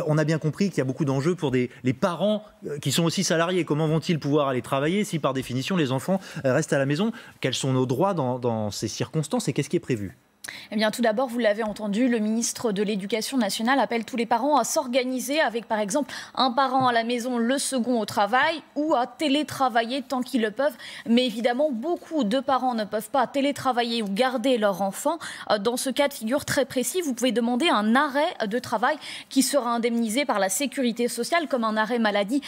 On a bien compris qu'il y a beaucoup d'enjeux pour les parents qui sont aussi salariés. Comment vont-ils pouvoir aller travailler si par définition les enfants restent à la maison? Quels sont nos droits dans ces circonstances et qu'est-ce qui est prévu? Eh bien, tout d'abord, vous l'avez entendu, le ministre de l'Éducation nationale appelle tous les parents à s'organiser avec, par exemple, un parent à la maison, le second au travail, ou à télétravailler tant qu'ils le peuvent. Mais évidemment, beaucoup de parents ne peuvent pas télétravailler ou garder leur enfant. Dans ce cas de figure très précis, vous pouvez demander un arrêt de travail qui sera indemnisé par la sécurité sociale comme un arrêt maladie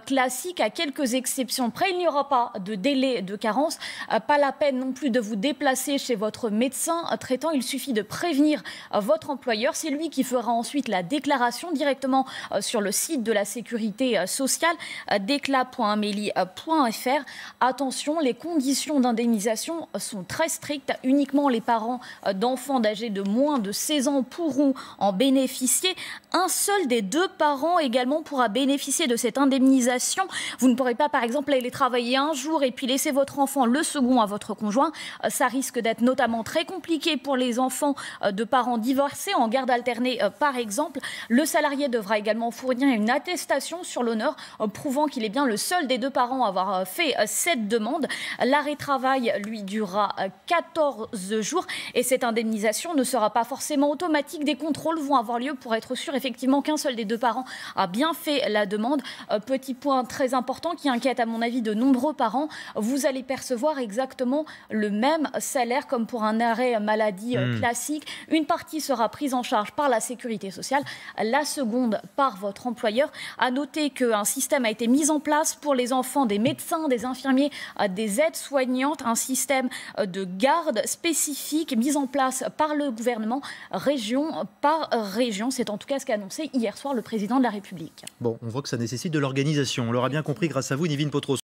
classique, à quelques exceptions près. Il n'y aura pas de délai de carence, pas la peine non plus de vous déplacer chez votre médecin traitant. Il suffit de prévenir votre employeur. C'est lui qui fera ensuite la déclaration directement sur le site de la sécurité sociale, déclat.amelie.fr. Attention, les conditions d'indemnisation sont très strictes. Uniquement les parents d'enfants âgés de moins de 16 ans pourront en bénéficier. Un seul des deux parents également pourra bénéficier de cette indemnisation. Vous ne pourrez pas, par exemple, aller travailler un jour et puis laisser votre enfant, le second, à votre conjoint. Ça risque d'être notamment très compliqué pour les enfants de parents divorcés en garde alternée, par exemple. Le salarié devra également fournir une attestation sur l'honneur prouvant qu'il est bien le seul des deux parents à avoir fait cette demande. L'arrêt travail, lui, durera 14 jours et cette indemnisation ne sera pas forcément automatique. Des contrôles vont avoir lieu pour être sûr effectivement qu'un seul des deux parents a bien fait la demande. Petit point très important qui inquiète à mon avis de nombreux parents, vous allez percevoir exactement le même salaire comme pour un arrêt maladie classique. Une partie sera prise en charge par la sécurité sociale, la seconde par votre employeur. À noter qu'un système a été mis en place pour les enfants des médecins, des infirmiers, des aides-soignantes, un système de garde spécifique mis en place par le gouvernement, région par région. C'est en tout cas ce qu'a annoncé hier soir le président de la République. Bon, on voit que ça nécessite de l'organisation. On l'aura bien compris grâce à vous, Nivine Potros.